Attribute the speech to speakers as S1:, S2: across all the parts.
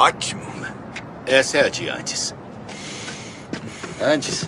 S1: Ótimo. Essa é a de antes.
S2: Antes?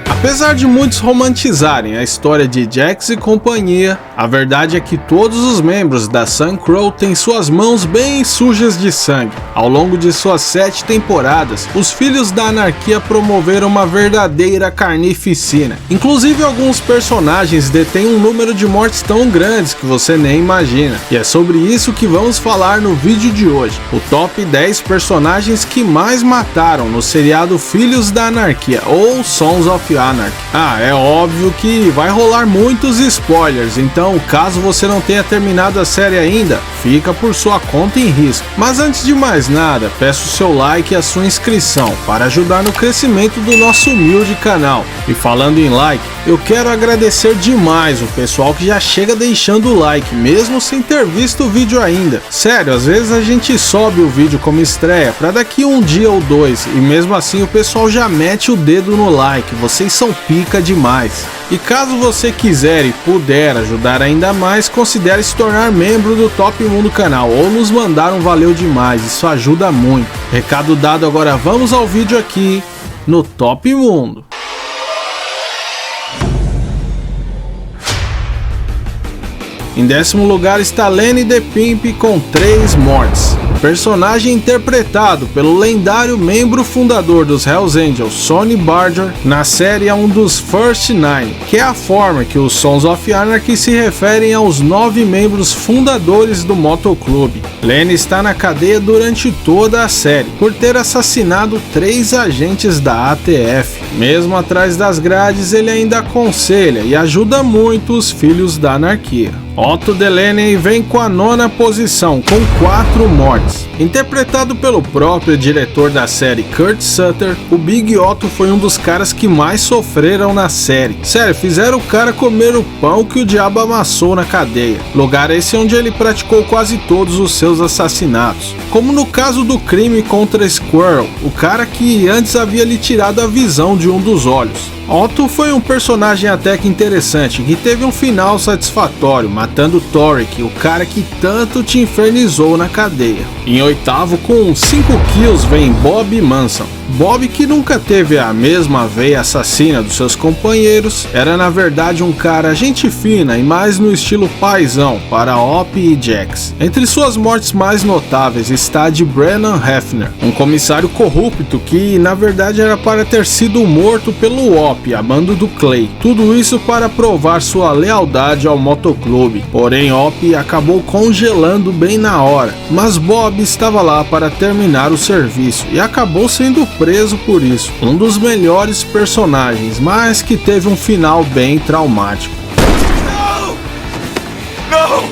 S3: Apesar de muitos romantizarem a história de Jax e companhia, a verdade é que todos os membros da Sun Crow têm suas mãos bem sujas de sangue. Ao longo de suas 7 temporadas, os Filhos da Anarquia promoveram uma verdadeira carnificina. Inclusive, alguns personagens detêm um número de mortes tão grandes que você nem imagina. E é sobre isso que vamos falar no vídeo de hoje. O top 10 personagens que mais mataram no seriado Filhos da Anarquia, ou Sons of Anarchy. É óbvio que vai rolar muitos spoilers, então caso você não tenha terminado a série ainda, fica por sua conta em risco. Mas antes de mais nada, peço o seu like e a sua inscrição para ajudar no crescimento do nosso humilde canal. E falando em like, eu quero agradecer demais o pessoal que já chega deixando o like, mesmo sem ter visto o vídeo ainda. Sério, às vezes a gente sobe o vídeo como estreia para daqui um dia ou dois, e mesmo assim o pessoal já mete o dedo no like. Vocês são pica demais. E caso você quiser e puder ajudar ainda mais, considere se tornar membro do Top Mundo canal ou nos mandar um valeu demais, isso ajuda muito. Recado dado, agora vamos ao vídeo aqui no Top Mundo. Em 10º lugar está Lenny the Pimp com 3 mortes. Personagem interpretado pelo lendário membro fundador dos Hells Angels, Sonny Barger, na série é um dos First Nine, que é a forma que os Sons of Anarchy se referem aos 9 membros fundadores do motoclube. Lenny está na cadeia durante toda a série, por ter assassinado 3 agentes da ATF. Mesmo atrás das grades, ele ainda aconselha e ajuda muito os Filhos da Anarquia. Otto Delaney vem com a 9ª posição, com 4 mortes. Interpretado pelo próprio diretor da série, Kurt Sutter, o Big Otto foi um dos caras que mais sofreram na série. Sério, fizeram o cara comer o pão que o diabo amassou na cadeia. Lugar esse onde ele praticou quase todos os seus assassinatos. Como no caso do crime contra Squirrel, o cara que antes havia lhe tirado a visão de um dos olhos. Otto foi um personagem até que interessante, que teve um final satisfatório, matando Torek, o cara que tanto te infernizou na cadeia. Em 8º, com 5 kills, vem Bob Manson. Bob, que nunca teve a mesma veia assassina dos seus companheiros, era na verdade um cara gente fina e mais no estilo paizão para Op e Jax. Entre suas mortes mais notáveis está a de Brennan Hefner, um comissário corrupto que na verdade era para ter sido morto pelo Op, a bando do Clay. Tudo isso para provar sua lealdade ao motoclube. Porém, Op acabou congelando bem na hora, mas Bob estava lá para terminar o serviço e acabou sendo preso por isso. Um dos melhores personagens, mas que teve um final bem traumático.
S1: Não!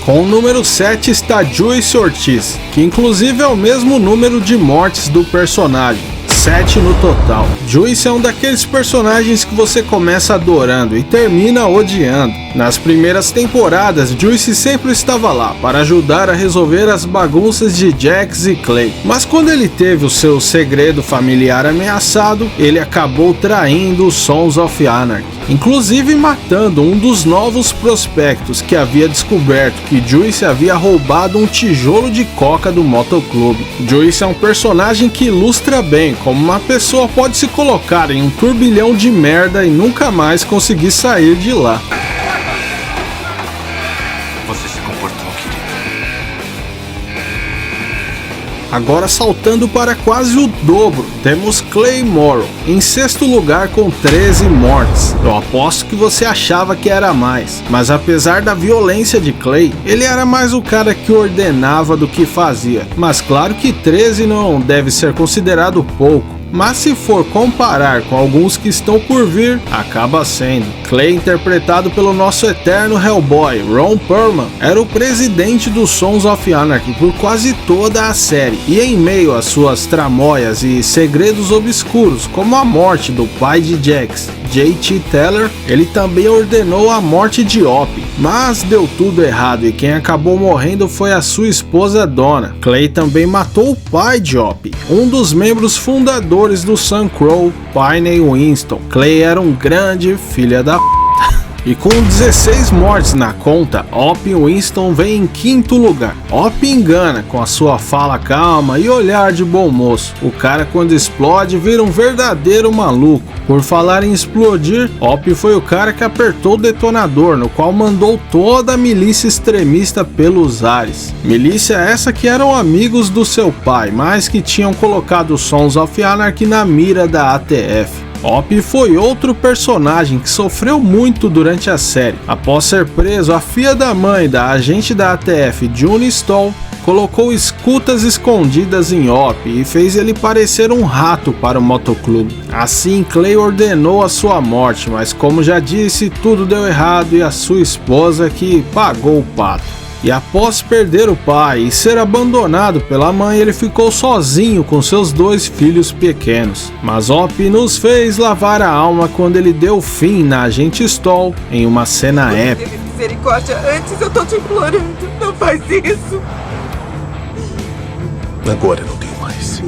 S3: Com o número 7 está Joyce Ortiz, que inclusive é o mesmo número de mortes do personagem. 7 no total. Joyce é um daqueles personagens que você começa adorando e termina odiando. Nas primeiras temporadas, Joyce sempre estava lá para ajudar a resolver as bagunças de Jax e Clay. Mas quando ele teve o seu segredo familiar ameaçado, ele acabou traindo os Sons of Anarchy, inclusive matando um dos novos prospectos que havia descoberto que Joyce havia roubado um tijolo de coca do motoclube. Joyce é um personagem que ilustra bem como uma pessoa pode se colocar em um turbilhão de merda e nunca mais conseguir sair de lá.
S1: Você se comportou, querido.
S3: Agora saltando para quase o dobro, temos Clay Morrow, em 6º lugar com 13 mortes. Eu aposto que você achava que era mais, mas apesar da violência de Clay, ele era mais o cara que ordenava do que fazia. Mas claro que 13 não deve ser considerado pouco. Mas se for comparar com alguns que estão por vir, acaba sendo. Clay, interpretado pelo nosso eterno Hellboy, Ron Perlman, era o presidente dos Sons of Anarchy por quase toda a série, e em meio às suas tramóias e segredos obscuros, como a morte do pai de Jax, J.T. Teller, ele também ordenou a morte de Op, mas deu tudo errado e quem acabou morrendo foi a sua esposa Donna. Clay também matou o pai de Op, um dos membros fundadores do Sun Crow, Piney Winston. Clay era um grande filho da p***. E com 16 mortes na conta, Op Winston vem em quinto lugar. Op engana com a sua fala calma e olhar de bom moço. O cara, quando explode, vira um verdadeiro maluco. Por falar em explodir, Op foi o cara que apertou o detonador, no qual mandou toda a milícia extremista pelos ares. Milícia essa que eram amigos do seu pai, mas que tinham colocado Sons of Anarchy na mira da ATF. Op foi outro personagem que sofreu muito durante a série. Após ser preso, a filha da mãe da agente da ATF, June Stoll, colocou escutas escondidas em Op e fez ele parecer um rato para o motoclube. Assim, Clay ordenou a sua morte, mas como já disse, tudo deu errado e a sua esposa que pagou o pato. E após perder o pai e ser abandonado pela mãe, ele ficou sozinho com seus 2 filhos pequenos. Mas Op nos fez lavar a alma quando ele deu fim na agente Stoll em uma cena épica.
S2: Misericórdia, antes eu tô te implorando, não faz isso.
S1: Agora eu não tenho mais.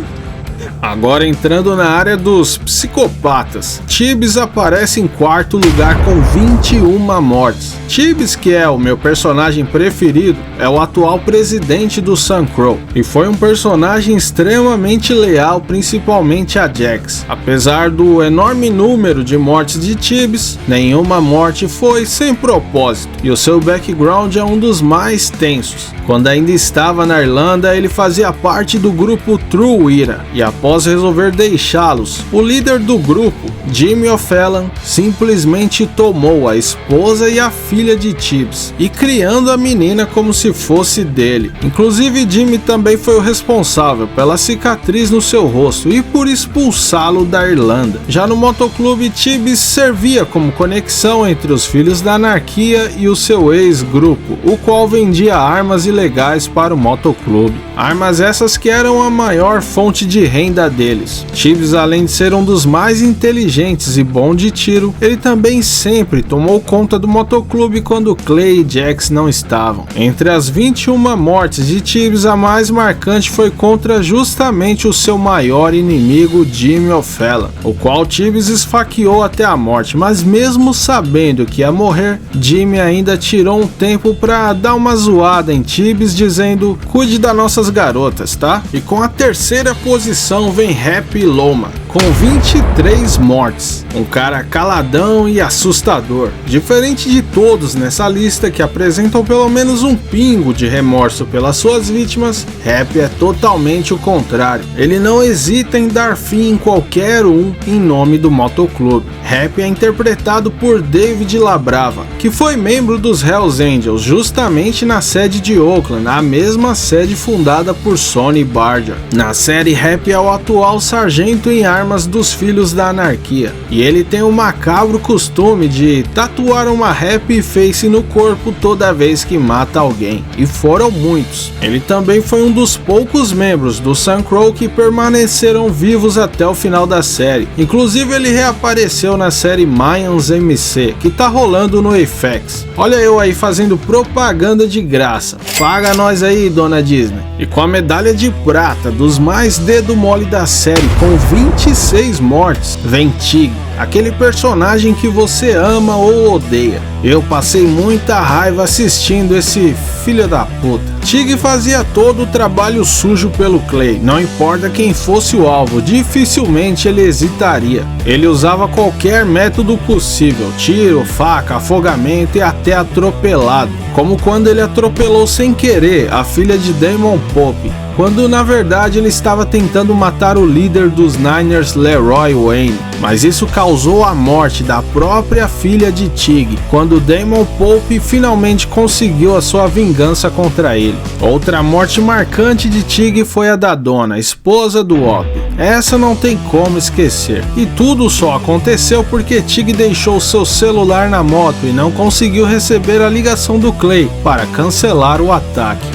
S3: Agora entrando na área dos psicopatas, Tibbs aparece em quarto lugar com 21 mortes. Tibbs, que é o meu personagem preferido, é o atual presidente do Sun Crow e foi um personagem extremamente leal, principalmente a Jax. Apesar do enorme número de mortes de Tibbs, nenhuma morte foi sem propósito e o seu background é um dos mais tensos. Quando ainda estava na Irlanda, ele fazia parte do grupo True Ira e após resolver deixá-los, o líder do grupo, Jimmy O'Fallon, simplesmente tomou a esposa e a filha de Tibbs e criando a menina como se fosse dele. Inclusive, Jimmy também foi o responsável pela cicatriz no seu rosto e por expulsá-lo da Irlanda. Já no motoclube, Tibbs servia como conexão entre os filhos da anarquia e o seu ex-grupo, o qual vendia armas ilegais para o motoclube. Armas essas que eram a maior fonte de renda deles. Tibbs, além de ser um dos mais inteligentes e bom de tiro, ele também sempre tomou conta do motoclube quando Clay e Jax não estavam. Entre as 21 mortes de Tibbs, a mais marcante foi contra justamente o seu maior inimigo, Jimmy O'Fallon, o qual Tibbs esfaqueou até a morte, mas mesmo sabendo que ia morrer, Jimmy ainda tirou um tempo para dar uma zoada em Tibbs, dizendo: cuide das nossas garotas, tá? E com a terceira posição vem Happy Loma, com 23 mortes. Um cara caladão e assustador. Diferente de todos nessa lista que apresentam pelo menos um pingo de remorso pelas suas vítimas, Happy é totalmente o contrário. Ele não hesita em dar fim em qualquer um em nome do motoclube. Happy é interpretado por David Labrava, que foi membro dos Hells Angels justamente na sede de Oakland, a mesma sede fundada por Sonny Barger. Na série, Happy é o atual sargento em armas dos Filhos da Anarquia, e ele tem o macabro costume de tatuar uma happy face no corpo toda vez que mata alguém, e foram muitos. Ele também foi um dos poucos membros do Sun Crow que permaneceram vivos até o final da série. Inclusive, ele reapareceu na série Mayans MC, que tá rolando no FX. Olha eu aí fazendo propaganda de graça. Paga nós aí, dona Disney. E com a medalha de prata dos mais dedo mole da série, com 26 mortes, vem Tig, aquele personagem que você ama ou odeia. Eu passei muita raiva assistindo esse filho da puta. Tig fazia todo o trabalho sujo pelo Clay, não importa quem fosse o alvo, dificilmente ele hesitaria. Ele usava qualquer método possível, tiro, faca, afogamento e até atropelado, como quando ele atropelou sem querer a filha de Damon Pope, quando na verdade ele estava tentando matar o líder dos Niners, Leroy Wayne. Mas isso causou a morte da própria filha de Tig, quando Damon Pope finalmente conseguiu a sua vingança contra ele. Outra morte marcante de Tig foi a da Donna, esposa do Op. Essa não tem como esquecer. E tudo só aconteceu porque Tig deixou seu celular na moto e não conseguiu receber a ligação do Clay para cancelar o ataque.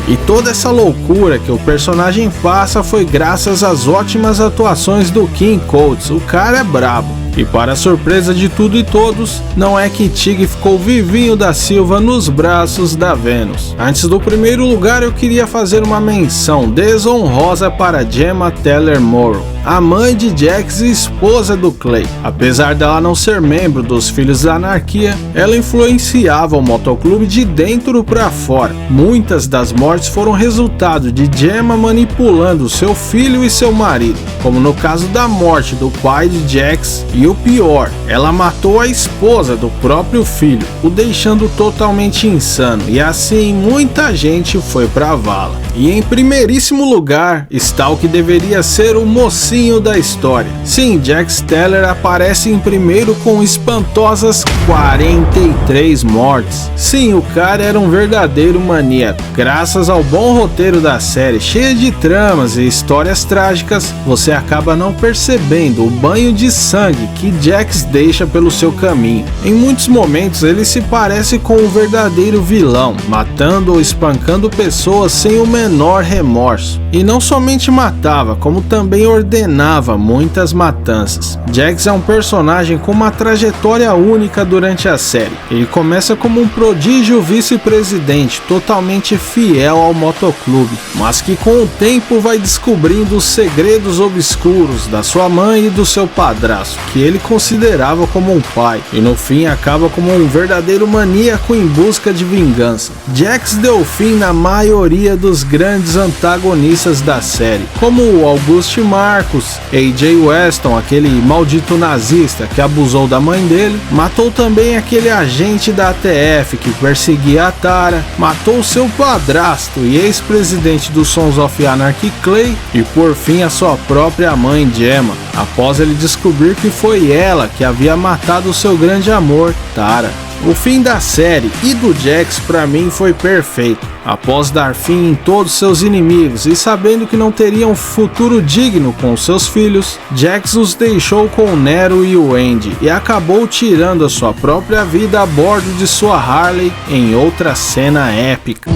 S3: E toda essa loucura que o personagem passa foi graças às ótimas atuações do Kim Coates, o cara é brabo. E para surpresa de tudo e todos, não é que Tig ficou vivinho da Silva nos braços da Venus. Antes do primeiro lugar, eu queria fazer uma menção desonrosa para Gemma Teller-Morrow, a mãe de Jax e esposa do Clay. Apesar dela não ser membro dos Filhos da Anarquia, ela influenciava o motoclube de dentro para fora. Muitas das mortes foram resultado de Gemma manipulando seu filho e seu marido, como no caso da morte do pai de Jax. E o pior, ela matou a esposa do próprio filho, o deixando totalmente insano, e assim muita gente foi pra vala. E em primeiríssimo lugar está o que deveria ser o mocinho da história. Sim, Jax Teller aparece em primeiro com espantosas 43 mortes. Sim, o cara era um verdadeiro maníaco. Graças ao bom roteiro da série, cheia de tramas e histórias trágicas, você acaba não percebendo o banho de sangue que Jax deixa pelo seu caminho. Em muitos momentos ele se parece com um verdadeiro vilão, matando ou espancando pessoas sem o menor remorso. E não somente matava, como também ordenava muitas matanças. Jax é um personagem com uma trajetória única durante a série. Ele começa como um prodígio vice-presidente, totalmente fiel ao motoclube, mas que com o tempo vai descobrindo os segredos obscuros da sua mãe e do seu padrasto, que ele considerava como um pai, e no fim acaba como um verdadeiro maníaco em busca de vingança. Jax deu fim na maioria dos grandes antagonistas da série, como o Auguste Marcus, AJ Weston, aquele maldito nazista que abusou da mãe dele, matou também aquele agente da ATF que perseguia a Tara, matou seu padrasto e ex-presidente do Sons of Anarchy Clay, e por fim a sua própria mãe Gemma, após ele descobrir que foi ela que havia matado seu grande amor, Tara. O fim da série e do Jax pra mim foi perfeito. Após dar fim em todos seus inimigos e sabendo que não teria um futuro digno com seus filhos, Jax os deixou com o Nero e o Andy e acabou tirando a sua própria vida a bordo de sua Harley em outra cena épica.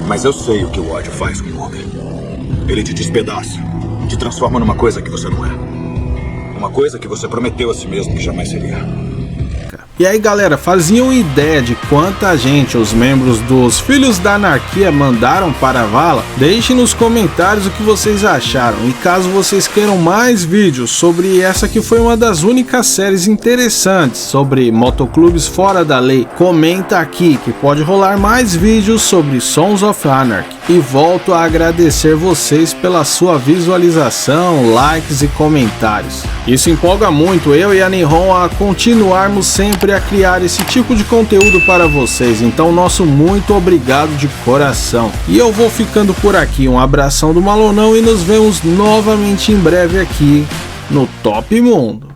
S4: Mas eu sei o que o ódio faz com o homem. Ele te despedaça, te transforma numa coisa que você não é. Uma coisa que você prometeu a si mesmo que jamais seria.
S3: E aí galera, faziam ideia de quanta gente os membros dos Filhos da Anarquia mandaram para a vala? Deixe nos comentários o que vocês acharam, e caso vocês queiram mais vídeos sobre essa que foi uma das únicas séries interessantes sobre motoclubes fora da lei, comenta aqui que pode rolar mais vídeos sobre Sons of Anarchy. E volto a agradecer vocês pela sua visualização, likes e comentários. Isso empolga muito eu e a Nihon a continuarmos sempre a criar esse tipo de conteúdo para vocês, então nosso muito obrigado de coração. E eu vou ficando por aqui, um abração do Malonão e nos vemos novamente em breve aqui no Top Mundo.